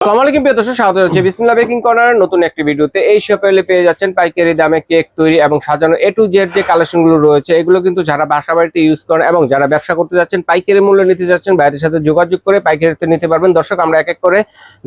আসসালামু আলাইকুম প্রিয় দর্শক, স্বাগত জানাচ্ছি বিসমিল্লাহ বেকিং কর্নারের নতুন একটি ভিডিওতে। এই শপে পেয়ে যাচ্ছেন পাইকারি দামে কেক তৈরি এবং সাজানো A to Z যে কালেকশনগুলো রয়েছে, এগুলো কিন্তু যারা বাসা বাড়িতে ইউজ করেন এবং যারা ব্যবসা করতে যাচ্ছেন, পাইকারি মূল্যে নিতে যাচ্ছেন, বাইরের সাথে যোগাযোগ করে পাইকারিতে নিতে পারবেন। দর্শক, আমরা এক এক করে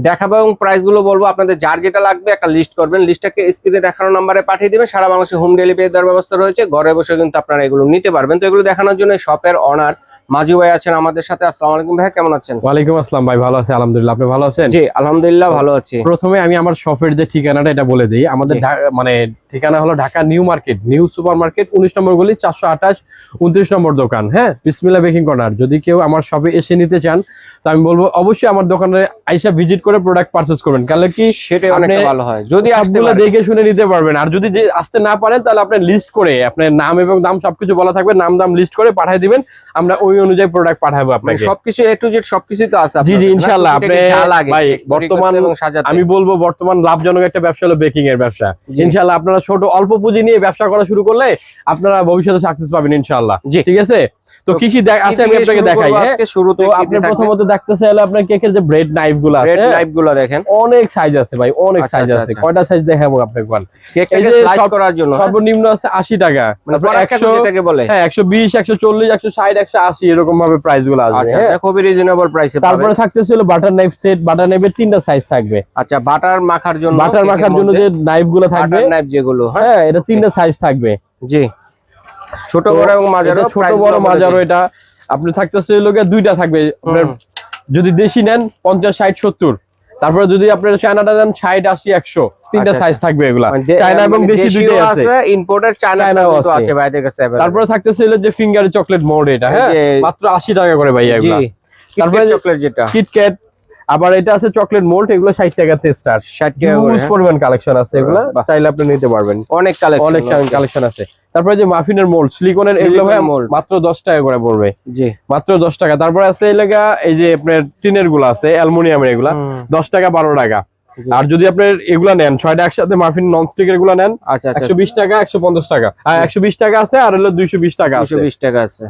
দেখাবো এবং প্রাইসগুলো বলবো। আপনাদের যার যেটা লাগবে একটা লিস্ট করবেন, লিস্টটাকে স্ক্রিনে দেখানো নাম্বারে পাঠিয়ে দেবেন। সারা বাংলাদেশে হোম ডেলিভারি দেওয়ার ব্যবস্থা রয়েছে, ঘরে বসে কিন্তু আপনারা এগুলো নিতে পারবেন। তো এগুলো দেখানোর জন্য শপের অনার মাজু ভাই আছেন আমাদের সাথে। আসসালামু আলাইকুম ভাই, কেমন আছেন? ওয়ালাইকুম আসসালাম ভাই, ভালো আছি আলহামদুলিল্লাহ। আপনি ভালো আছেন? জি আলহামদুলিল্লাহ ভালো আছি। প্রথমে আমি আমার শপের যে ঠিকানাটা এটা বলে দিই। আমাদের মানে ঠিকানা হলো Dhaka new market, new super market, 19 নম্বর গলি, 428 29 নম্বর দোকান। হ্যাঁ, বিসমিল্লাহ বেকিং কর্নার। যদি কেউ আমার শপে এসে নিতে চান তো আমি বলবো অবশ্যই আমার দোকানে আইসা ভিজিট করে প্রোডাক্ট পারচেজ করবেন, কারণ কি সেটাই অনেক ভালো হয় যদি সবগুলো দেখে শুনে নিতে পারবেন। আর যদি আসতে না পারেন তাহলে আপনি লিস্ট করে আপনার নাম এবং দাম সবকিছু বলা থাকবে, নাম দাম লিস্ট করে পাঠিয়ে দিবেন, আমরা ওই অনুযায়ী প্রোডাক্ট পাঠাবো আপনাকে। সবকিছু A to Z সবকিছু তো আছে। জি জি ইনশাআল্লাহ। আপনি ভাই বর্তমান আমি বলবো বর্তমান লাভজনক একটা ব্যবসা হলো বেকিং এর ব্যবসা। ইনশাআল্লাহ আপনারা ছোট অল্প পুঁজি নিয়ে ব্যবসা করা শুরু করলে আপনারা ভবিষ্যতে সাকসেস পাবেন ইনশাআল্লাহ। ঠিক আছে, তো কি কি আছে আমি আপনাকে দেখাই। আজকে শুরুতে আপনি প্রথমত দেখতেছেন হলো আপনার কেকের যে ব্রেড নাইফ গুলো আছে। ব্রেড নাইফ গুলো দেখেন অনেক সাইজ আছে ভাই, অনেক সাইজ আছে। কয়টা সাইজ দেখাবো আপনাকে? কেকটাকে স্লাইস করার জন্য সর্বনিম্ন আছে 80 টাকা, তারপর 100 যেটাকে বলে, হ্যাঁ 120 140 160 180 এরকম ভাবে প্রাইস গুলো আসবে। আচ্ছা, খুবই রিজনেবল প্রাইসে পাবেন। তারপরে থাকতেছিল বাটার নাইফ সেট। বাটার নাইফের 3টা সাইজ থাকবে। আচ্ছা, বাটার মাখার জন্য যে নাইফ গুলো থাকবে, বাটার নাইফ যেগুলো, হ্যাঁ এটা 3টা সাইজ থাকবে। জি, ছোট বড় এবং মাঝারো। ছোট বড় মাঝারো এটা আপনি থাকতেছে লোকে দুইটা থাকবে। আপনার যদি দেশি নেন 50 60 70, তারপরে যদি আপনারা চায়নাটা দেন 60 80 100, 3টা সাইজ থাকবে। এগুলা চায়না এবং দেশি দুইটাই আছে। ইম্পোর্টেড চায়নাও আছে বাইরের কাছে। তারপরে থাকতেছে যে ফিঙ্গার চকলেট মোল্ড, এটা হ্যাঁ মাত্র 80 টাকা করে ভাই এগুলা। তারপরে চকলেট যেটা কিটক্যাট, আবার এটা আছে চকলেট মোল্ড, এগুলো 60 টাকাতে স্টার্ট। 60 টাকা করে পরিমাণ কালেকশন আছে, এগুলা চাইলে আপনি নিতে পারবেন। অনেক কালেকশন আছে। তারপরে যে মাফিনের মোল্ড সিলিকনের, এগুলো ভাই মাত্র 10 টাকা করে পড়বে। জি মাত্র 10 টাকা। তারপরে আছে এই লাগা এই যে আপনার টিনের গুলো আছে অ্যালুমিনিয়ামের, এগুলা 10 টাকা 12 টাকা। আর যদি আপনার এগুলা নেন 6টা একসাথে মাফিন নন স্টিকের এগুলা নেন, আচ্ছা 120 টাকা 150 টাকা। আর 120 টাকা আছে, আর হলো 220 টাকা আছে। 220 টাকা আছে।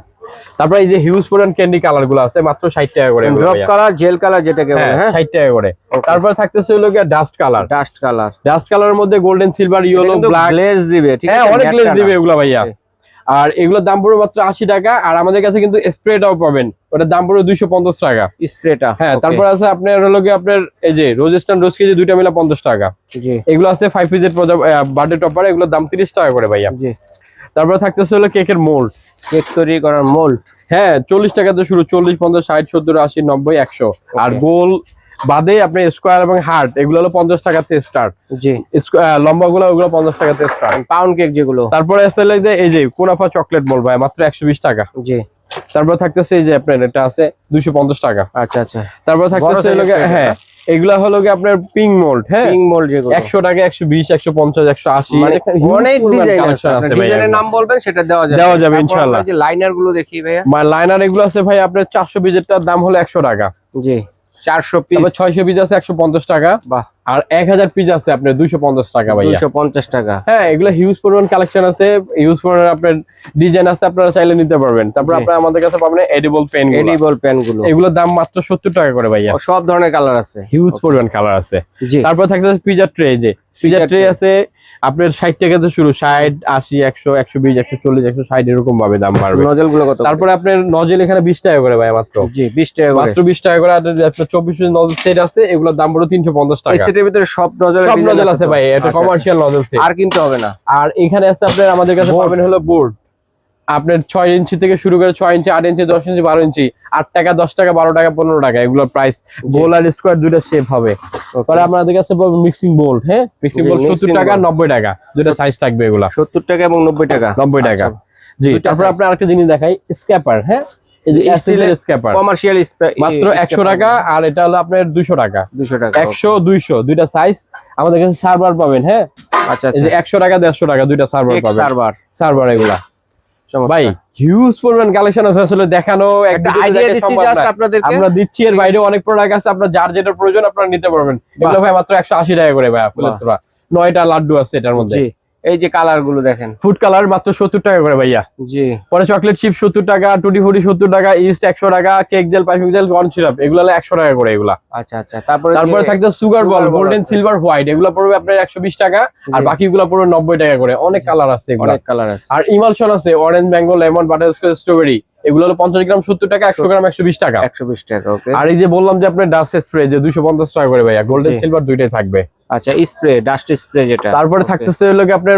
তারপরে এই যে হিউজ পরিমাণ ক্যান্ডি কালার গুলো আছে মাত্র 60 টাকা করে। ড্রপ কালার, জেল কালার যেটাকে বলে, হ্যাঁ 60 টাকা করে। তারপরে থাকতেছে হলো গিয়া ডাস্ট কালার। ডাস্ট কালারের মধ্যে golden, silver, yellow, black glaze দিবে। ঠিক আছে, অনেক গ্লেজ দিবে এগুলা ভাইয়া। আর এগুলোর দাম পড়বে মাত্র 80 টাকা। আর আমাদের কাছে কিন্তু স্প্রেটাও পাবেন, ওটার দাম পড়বে 250 টাকা স্প্রেটা। হ্যাঁ, তারপর আছে আপনার হলো গিয়ে আপনার এই যে রোজেস্টান রোজ কেজি দুইটা মিলে 50 টাকা। এগুলো আছে 5 পিসের বার্থডে টপার, এগুলোর দাম 30 টাকা করে ভাইয়া। তারপরে থাকতেছে হলো কেকের মোল্ড, কেক তৈরি করার মোল্ড, হ্যাঁ 40 টাকাতে শুরু, 40 50 60 70 80 90 100। আর গোল বাদে আপনি স্কোয়ার এবং হার্ট এগুলো হলো 50 টাকাতে স্টার্ট। জি, লম্বা গুলো ওগুলো 50 টাকাতে স্টার্ট, পাউন্ড কেক যেগুলো। তারপরে আছে এই যে কুনাফা চকলেট মোল্ড ভাই মাত্র 120 টাকা। জি, তারপর থাকতেছে এই যে আপনার এটা আছে 250 টাকা। আচ্ছা আচ্ছা। তারপর থাকতেছে হ্যাঁ এগুলা হলো কি আপনার পিং মোল্ড, হ্যাঁ পিং মোল্ড যেগুলো 100 টাকা 120 150 180, মানে অনেক ডিজাইন আছে। ডিজাইনের নাম বলবেন সেটা দেওয়া যাবে ইনশাআল্লাহ। এই যে লাইনার গুলো দেখি ভাইয়া, লাইনার এগুলো আছে ভাই আপনার 400 পিসেরটার দাম হলো 100 টাকা। জি, 400 পিস, 600 পিস আছে 150 টাকা। বাহ। আর 1000 পিস আছে আপনার 250 টাকা ভাইয়া। 250 টাকা। হ্যাঁ, এগুলো হিউজ পরিমাণ কালেকশন আছে, হিউজ পরিমাণ আপনার ডিজাইন আছে, আপনারা চাইলে নিতে পারবেন। তারপর আপনারা আমাদের কাছে পাবেন এডিবল পেন গুলো, এগুলোর দাম মাত্র 70 টাকা করে ভাইয়া। সব ধরনের কালার আছে, হিউজ পরিমাণ কালার আছে। তারপর থাকছে পিজা ট্রে, যে পিজা ট্রে আছে আপনার 60 টাকাতে শুরু, 60 80 100 120 140 160 এরকম ভাবে দাম বাড়বে। নজেল গুলো কত? তারপরে আপনার নজেল এখানে 20 টাকা করে ভাই মাত্র। জি 20 টাকা করে, মাত্র 20 টাকা করে। আর আপনার 24 পিস নজেল সেট আছে, এগুলোর দাম পড়ে 350 টাকা। এই সেটের ভিতরে সব নজেল আছে ভাই, এটা কমার্শিয়াল নজেল সেট, আর কিনতে হবে না। আর এখানে আছে আপনার আমাদের কাছে পাবেন হলো বোর্ড, আপনার 6 ইঞ্চি থেকে শুরু করে 6 ইঞ্চি 8 ইঞ্চি 10 ইঞ্চি 12 ইঞ্চি, 8 টাকা 10 টাকা 12 টাকা 15 টাকা এগুলোর প্রাইস। গোল আর স্কয়ার দুইটা শেপ হবে। পরে আমাদের কাছে মিক্সিং বোল্ড, হ্যাঁ মিক্সিং বোল্ড 70 টাকা 90 টাকা, দুইটা সাইজ থাকবে এগুলা 70 টাকা এবং 90 টাকা। 90 টাকা। জি, তারপর আপনি আরেকটা জিনিস দেখাই, স্ক্যাপার। হ্যাঁ, এই যে স্টিলের স্ক্যাপার কমার্শিয়াল মাত্র 100 টাকা। আর এটা হলো আপনার 200 টাকা। 200 টাকা 100 200 দুইটা সাইজ। আমাদের কাছে সার্ভার পাবেন। হ্যাঁ আচ্ছা, এই যে 100 টাকা 150 টাকা দুইটা সার্ভার পাবেন। সার্ভার এগুলা ভাই হিউজ পরিমাণ কালেকশন আছে, আসলে দেখানো একটা আইডিয়া দিচ্ছি জাস্ট আপনাদেরকে। আমরা দিচ্ছি, এর বাইরে অনেক প্রোডাক্ট আছে, আপনার যার যেটা প্রয়োজন আপনারা নিতে পারবেন। এগুলো ভাই মাত্র 180 টাকা করে ভাই। আপনারা 9টা লাড্ডু আছে এটার মধ্যে। এই যে কালার গুলো দেখেন, ফুড কালার মাত্র 70 টাকা করে ভাইয়া। জি। পরে চকলেট চিপ 70 টাকা, টুটি ফুটি 70 টাকা, ইস্ট 100 টাকা, cake jail, piping jail, corn syrup এগুলো হলো 100 টাকা করে এগুলা। আচ্ছা আচ্ছা। তারপরে থাকছে সুগার বল, গোল্ডেন, আছে। সিলভার, হোয়াইট, এগুলো পড়বে আপনার 120 টাকা, আর বাকিগুলো পড়বে 90 টাকা করে। অনেক কালার আছে এগুলো, অনেক কালার আছে। আর ইমালশন আছে orange, mango, lemon, butterscotch, strawberry, এগুলো হলো 50 গ্রাম 70 টাকা, 100 গ্রাম 120 টাকা। 120 টাকা। ওকে। আর এই যে বললাম যে আপনার ডাস্ট স্প্রে যে 250 টাকা করে ভাইয়া, গোল্ডেন, সিলভার দুইটাই থাকবে। আচ্ছা, স্প্রে, ডাস্ট স্প্রে যেটা। তারপরে থাকতেছে হলো কি আপনার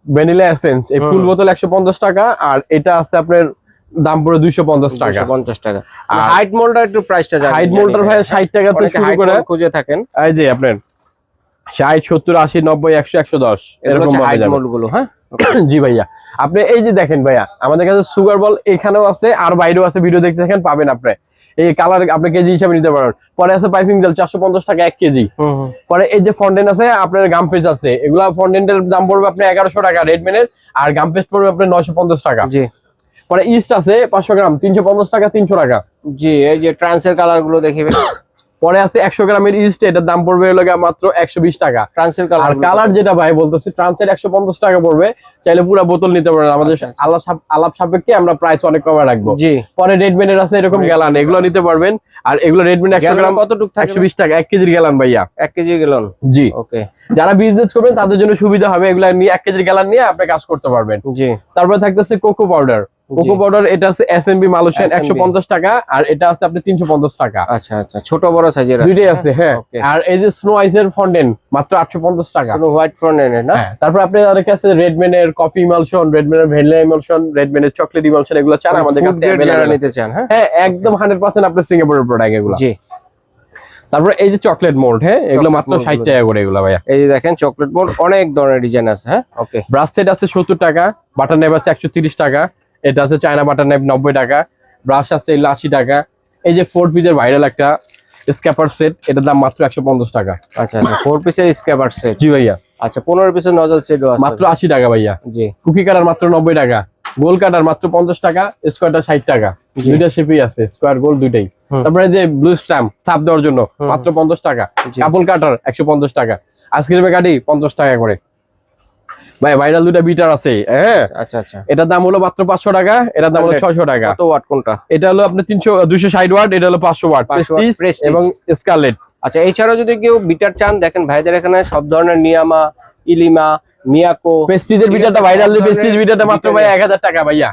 ভ্যানিলা এসেন্স, এই ফুল বোতল 150 টাকা, আর এটা আছে আপনার দাম পড়ে 250 টাকা। 250 টাকা। আর হাইট মোল্ডার একটু প্রাইসটা জানেন? হাইট মোল্ডার ভাই 60 টাকা থেকে শুরু করে খুঁজে থাকেন, এই যে আপনার 60, 70, 80, 90, 100, 110 এরকম হাইট মোল্ড গুলো। হ্যাঁ জি ভাইয়া। আপনি এই যে দেখেন ভাইয়া, আমাদের কাছে সুগার বল এখানেও আছে আর বাইরেও আছে, ভিডিও দেখতে থাকেন পাবেন আপনি। এই কালার আপনি কেজি হিসাবে নিতে পারেন। পরে আছে পাইপিং জেল 450 টাকা 1 কেজি। পরে এই যে ফন্ডেন্ট আছে, আপনার গাম পেস্ট আছে, এগুলা ফন্ডেন্টের দাম পড়বে আপনার 1100 টাকা রেডমেনের, আর গাম পেস্ট পড়বে আপনার 950 টাকা। জি। পরে ইস্ট আছে 500 গ্রাম 350 টাকা, 300 টাকা। জি। এই যে ট্রান্সের কালার গুলো দেখিবেন। পরে আছে 100 গ্রামের ইস্ট, এটার দাম পড়বে হলো মাত্র 120 টাকা। ট্রান্সের কালার, আর কালার যেটা ভাই বলতেছি ট্রান্সের 150 টাকা পড়বে, চাইলে পুরো বোতল নিতে পারেন। আমাদের আলাপ সাপেক্ষে আমরা প্রাইস অনেক কমে রাখবো। জি। পরে রেডমেনের আছে এরকম গ্যালান, এগুলো নিতে পারবেন। আর এগুলো রেডমেন 100 গ্রাম কতটুক থাকে? 120 টাকা 1 কেজির গ্যালান ভাইয়া। 1 কেজি গ্যালন। জি। ওকে। যারা বিজনেস করবেন তাদের জন্য সুবিধা হবে, এগুলা নিয়ে 1 কেজির গ্যালান নিয়ে আপনি কাজ করতে পারবেন। জি। তারপরে থাকতেছে কোকো পাউডার। কোকো পাউডার এটা আছে এসএমবি মালয়েশিয়ান 150 টাকা, আর এটা আছে আপনি 350 টাকা। আচ্ছা আচ্ছা, ছোট বড় সাইজের আছে, দুইটাই আছে। হ্যাঁ। আর এই যে স্নো আইসের ফন্ডেন্ট মাত্র 850 টাকা। স্নো হোয়াইট ফন্ডেন্ট না? তারপর আপনি আমাদের কাছে রেডমেনের কফি ইমালশন, রেডমেনের ভ্যানিলা ইমালশন, রেডমেনের চকলেট ইমালশন এগুলো চান আমাদের কাছে যারা নিতে চান। হ্যাঁ, একদম 100% আপনার সিঙ্গাপুরের প্রোডাক্ট এগুলো। জি। তারপর এই যে চকলেট মোল্ড, হ্যাঁ এগুলো মাত্র 60 টাকা করে এগুলো ভাইয়া। এই যে দেখেন চকলেট মোল্ড, অনেক ধরনের ডিজাইন আছে। হ্যাঁ। ওকে। ব্রাশ সেট আছে 70 টাকা, বাটার নাইফ আছে 130 টাকা, এটা আছে চায়না বাটার নাইফ 90 টাকা, ব্রাশ আছে 80 টাকা। এই যে 4 পিসের ভাইরাল একটা স্ক্যাপার সেট, এটার দাম মাত্র 150 টাকা। আচ্ছা আচ্ছা, 4 পিসের স্ক্যাপার সেট। জি ভাইয়া। আচ্ছা, 15 পিসের নজল সেটও আছে মাত্র 80 টাকা ভাইয়া। জি। কুকি কাটার মাত্র 90 টাকা, গোল কাটার মাত্র 50 টাকা, স্কোয়ারটা 60 টাকা। দুইটা শেপই আছে, স্কোয়ার গোল দুইটাই। তারপরে যে ব্লু স্ট্যাম্প ছাপ দেওয়ার জন্য মাত্র 50 টাকা। কাপল কাটার 150 টাকা, আইসক্রিমের কাটি 50 টাকা করে। ভাই ভাইরাল দুইটা বিটার আছে। হ্যাঁ। আচ্ছা আচ্ছা। এটার দাম হলো মাত্র 500 টাকা, এটার দাম হলো 600 টাকা। কত ওয়াট কোনটা? এটা হলো আপনার 260 ওয়াট, এটা হলো 500 ওয়াট, প্রেস্টিজ এবং স্কারলেট। আচ্ছা, এছাড়াও যদি কেউ বিটার চান, দেখেন ভাইদের এখানে সব ধরনের নিয়ামা, ইলিমা, মিয়াকো, প্রেস্টিজের বিটারটা ভাইরাল, প্রেস্টিজ বিটারটা মাত্র ভাই 1000 টাকা ভাইয়া।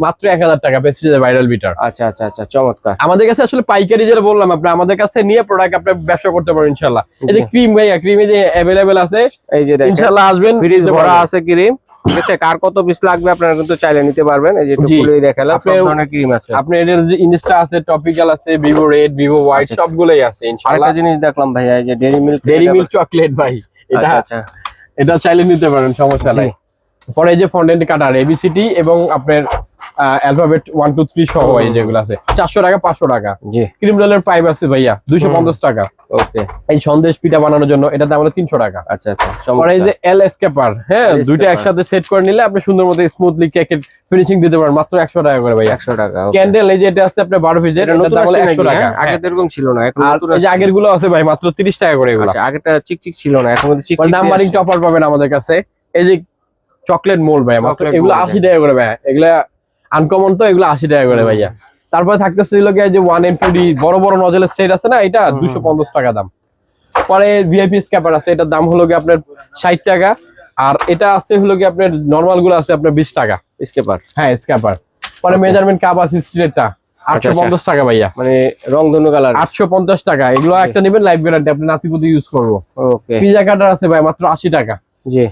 মাত্র 1000 টাকা প্রেস্টিজের ভাইরাল বিটার। আচ্ছা আচ্ছা আচ্ছা, চমৎকার। আমাদের কাছে আসলে পাইকারি যেটা বললাম আপনি, আমাদের কাছে নিয়ে প্রোডাক্ট আপনি ব্যবসা করতে পারেন ইনশাআল্লাহ। এই যে ক্রিম ভাইয়া, ক্রিমে যে अवेलेबल আছে, এই যে দেখেন ইনশাআল্লাহ আসবেন, ফ্রিজ ভরা আছে ক্রিম। ঠিক আছে, কার কত পিস লাগবে আপনারা কিন্তু চাইলে নিতে পারবেন। এই যে একটু খুলেই দেখালাম, সব ধরনের ক্রিম আছে। আপনি এর যে ইনস্টা আছে, টপিক্যাল আছে, ভিভো রেড, ভিভো হোয়াইট সবগুলাই আছে ইনশাআল্লাহ। আরেকটা জিনিস দেখলাম ভাইয়া, এই যে ডেইরি মিল্ক চকলেট ভাই, এটা আচ্ছা এটা চাইলে নিতে পারেন, সমস্যা নাই। পরে এই যে ফন্ডেন্ট কাটার এবিসিডি এবং আপনার অ্যালফাবেট 1 2 3 সহ এই যেগুলো আছে 400 টাকা, 500 টাকা। জি। ক্রিম রোলের পাইপ আছে ভাইয়া 250 টাকা। ওকে। এই সন্দেশ পিঠা বানানোর জন্য এটা দাম হলো 300 টাকা। আচ্ছা আচ্ছা। পরে এই যে এল এসকেপার, হ্যাঁ দুইটা একসাথে সেট করে নিলে আপনি সুন্দর মতো স্মুথলি কেকের ফিনিশিং দিতে পারেন, মাত্র 100 টাকা করে ভাই। 100 টাকা। ক্যান্ডেল এই যে এটা আছে আপনার 12 পিসের, এটার দাম হলো 100 টাকা। আগে তো এরকম ছিল না, এখন আর এই যে আগের গুলো আছে ভাই মাত্র 30 টাকা করে এগুলো। আচ্ছা, আগেটা চিকচিক ছিল না, এখন মধ্যে চিকচিক। নাম্বারিং টপার পাবেন আমাদের কাছে। এই যে চকলেট মোল্ড ভাই মাত্র এগুলো 80 টাকা করে ভাই, এগুলা আনকমন তো, এগুলো 80 টাকা করে ভাইয়া। তারপরে থাকতেছে যে 1M2D বড় বড় নজলের সেট আছে না, এটা 250 টাকা দাম। পরে ভিআইপি স্ক্যাপার আছে, এটার দাম হলো কি আপনার 60 টাকা। আর এটা আছে হলো কি আপনার নরমাল গুলো আছে আপনার 20 টাকা স্ক্যাপার। হ্যাঁ স্ক্যাপার। পরে মেজারমেন্ট কাপ আছে স্টিলেরটা 850 টাকা ভাইয়া, মানে রংধনু কালার 850 টাকা। এগুলো একটা নেবেন লাইফ গ্যারান্টি, আপনি নাতিপুতি ইউজ করবো। ওকে। পিজা কাটার আছে ভাই মাত্র 80 টাকা। জি।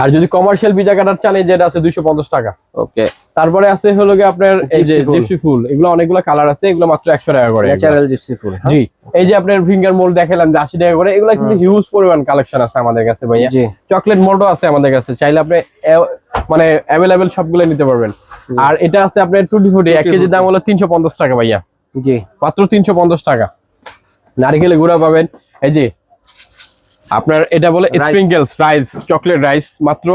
আর যদি কমার্শিয়াল পিজা কাটার চান, যেটা আছে 250 টাকা। ওকে। তারপরে আছে হলো কি আপনার এই যে জিপসি ফুল, এগুলো অনেকগুলো কালার আছে, এগুলো মাত্র 100 টাকা করে। ন্যাচারাল জিপসি ফুল। জি। এই যে আপনার ফিঙ্গার মোল্ড দেখালাম যে 80 টাকা করে, এগুলো কিন্তু হিউজ পরিমাণ কালেকশন আছে আমাদের কাছে ভাইয়া। জি। চকলেট মোল্ডও আছে আমাদের কাছে, চাইলে আপনি মানে अवेलेबल সবগুলো নিতে পারবেন। আর এটা আছে আপনার টুটি ফুটি 1 কেজি দাম হলো 350 টাকা ভাইয়া। জি। মাত্র 350 টাকা। নারকেলের গুঁড়া পাবেন, এই যে আপনার এটা বলে স্প্রিঙ্গলস রাইস, চকলেট রাইস মাত্র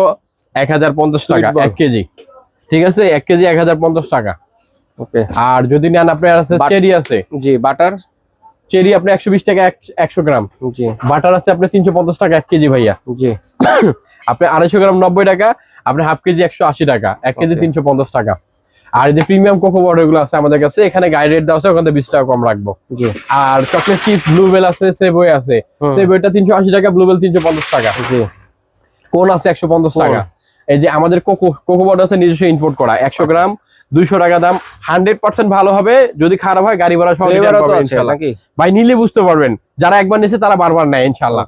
1050 টাকা 1 কেজি। ঠিক আছে, 1 কেজি 1050 টাকা। ওকে। আর যদি নেন আপনার আছে চেরি আছে। জি। বাটার চেরি আপনি 120 টাকা 100 গ্রাম। জি। বাটার আছে আপনি 350 টাকা 1 কেজি ভাইয়া। জি। আপনি 250 গ্রাম 90 টাকা, আপনি হাফ কেজি 180 টাকা, 1 কেজি 350 টাকা। আর এই যে প্রিমিয়াম কোকো পাউডার গুলো আছে আমাদের কাছে, এখানে গাইড রেট দেওয়া আছে, ওখানে 20 টাকা কম রাখবো। জি। আর চকলেট চিপস ব্লুবেল আছে, সেবই আছে, সেবইটা 380 টাকা, ব্লুবেল 350 টাকা। জি। কোন আছে 150 টাকা। এই যে আমাদের কোকো পাউডার আছে নিজস্ব ইম্পোর্ট করা, 100 গ্রাম 200 টাকা দাম। 100% ভালো হবে, যদি খারাপ হয় গাড়ি ভাড়া সহ রিটার্ন পাবেন ইনশাআল্লাহ। ভাই নিলে বুঝতে পারবেন, যারা একবার নিছে তারা বারবার নেয় ইনশাআল্লাহ।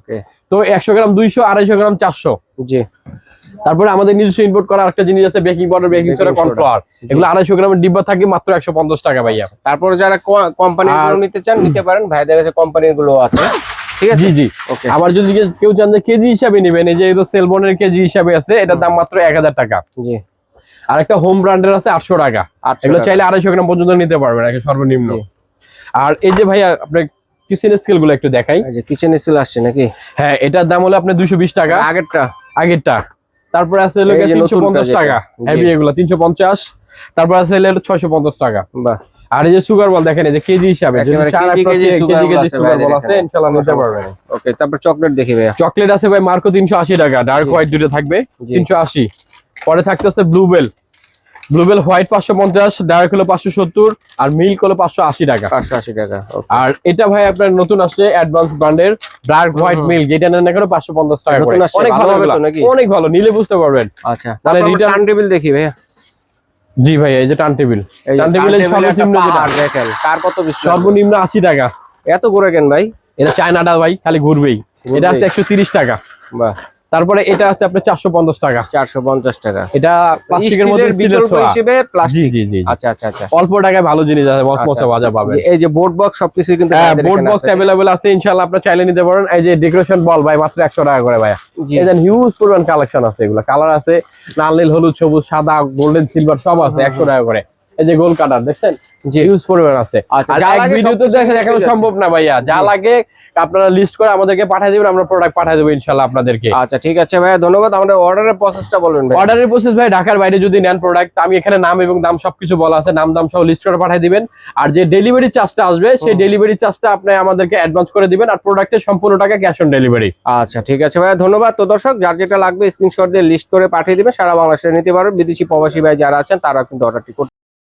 তো 100 গ্রাম 200, 250 গ্রাম 400। জি। তারপরে আমাদের নিজস্ব ইম্পোর্ট করা আরেকটা জিনিস আছে, baking powder, baking soda, cornflour. এগুলো 250 গ্রামের ডিব্বা থাকে মাত্র 150 টাকা ভাইয়া। তারপর যারা কোম্পানির গুলো নিতে চান নিতে পারেন, ভাইদের কাছে কোম্পানির গুলো আছে। ঠিক আছে। জি জি। আবার যদি কেউ চান যে কেজি হিসাবে নেবেন, এই যে সেলবনের কেজি হিসাবে আছে, এটার দাম মাত্র 1000 টাকা। জি। আর একটা হোম ব্র্যান্ডের আছে 800 টাকা। এগুলো চাইলে 250 গ্রাম পর্যন্ত নিতে পারবেন সর্বনিম্ন। আর এই যে ভাইয়া আপনার কিচেন স্কেল গুলো একটু দেখাই। এই যে কিচেন স্কেল আসছে নাকি? হ্যাঁ, এটার দাম হলো আপনার 220 টাকা। আগেরটা। তারপরে আছে হলো 350 টাকা। হেভি এগুলো 350। তারপর আছে হলো 650 টাকা। বাহ। আর এই যে সুগার বল দেখেন, এই যে কেজি হিসাবে কেজি সুগার বল আছে, ইনশাআল্লাহ নিতে পারবেন। ওকে, তারপর চকলেট দেখি ভাই। চকলেট আছে ভাই মার্কো 380 টাকা, ডার্ক হোয়াইট দুটো থাকবে 380। পরে থাকতেছে ব্লুবেল হোয়াইট 550, ডার্ক হলো 570, আর মিল্ক হলো 580 টাকা। 580 টাকা। আর এটা ভাই আপনার নতুন আসছে অ্যাডভান্স ব্র্যান্ডের ডার্ক হোয়াইট মিল্ক, এটা নেন না কেন 550 টাকা করে। অনেক ভালো হবে তো নাকি? অনেক ভালো, নিলে বুঝতে পারবেন। আচ্ছা, তাহলে রিটার্ন টেবিল দেখি ভাই। জি ভাই, এই যে টার্ন টেবিল, সর্বনিম্ন যেটা দেখেন, কার কত বেশি? সর্বনিম্ন 80 টাকা। এত করে কেন ভাই? এটা চায়নাটা ভাই, খালি ঘুরবেই। এটা আছে 130 টাকা। বাহ। তারপরে এটা আছে আপনার 450 টাকা। 450 টাকা। এটা প্লাস্টিকের মধ্যে বিকল্প হিসেবে প্লাস্টিক। জি জি। আচ্ছা আচ্ছা আচ্ছা। অল্প টাকায় ভালো জিনিস আছে, মচমচা বাজার পাবেন। এই যে বোর্ড বক্স সবকিছু কিন্তু বোর্ড বক্স अवेलेबल আছে ইনশাআল্লাহ, আপনারা চাইলে নিতে পারেন। এই যে ডেকোরেশন বল ভাই মাত্র 100 টাকা করে ভাই। এই যে হিউজ পরিমাণ কালেকশন আছে, এগুলা কালার আছে লাল, নীল, হলুদ, সবুজ, সাদা, গোল্ডেন, সিলভার সব আছে 100 টাকা করে। এই যে গোল কাটার দেখছেন, হিউজ পরিমাণ আছে। আর এক ভিডিওতে দেখানো সম্ভব না ভাইয়া, যা লাগে আপনারা লিস্ট করে আমাদেরকে পাঠিয়ে দিবেন, আমরা প্রোডাক্ট পাঠিয়ে দেব ইনশাআল্লাহ আপনাদেরকে। আচ্ছা ঠিক আছে ভাইয়া, ধন্যবাদ। আমাদের অর্ডারের প্রসেসটা বলবেন ভাই। অর্ডারের প্রসেস ভাই, ঢাকার বাইরে যদি নেন প্রোডাক্ট, আমি এখানে নাম এবং দাম সবকিছু বলা আছে, নাম দাম সহ লিস্ট করে পাঠিয়ে দিবেন। আর যে ডেলিভারি চার্জটা আসবে, সেই ডেলিভারি চার্জটা আপনি আমাদেরকে অ্যাডভান্স করে দিবেন, আর প্রোডাক্টের সম্পূর্ণ টাকা ক্যাশ অন ডেলিভারি। আচ্ছা ঠিক আছে ভাইয়া, ধন্যবাদ। তো দর্শক, যার যেটা লাগবে স্ক্রিনশট দিয়ে লিস্ট করে পাঠিয়ে দিবেন, সারা বাংলাদেশে নিতে পারবেন। বিদেশি প্রবাসী ভাই যারা আছেন তারা কিন্তু অর্ডারটি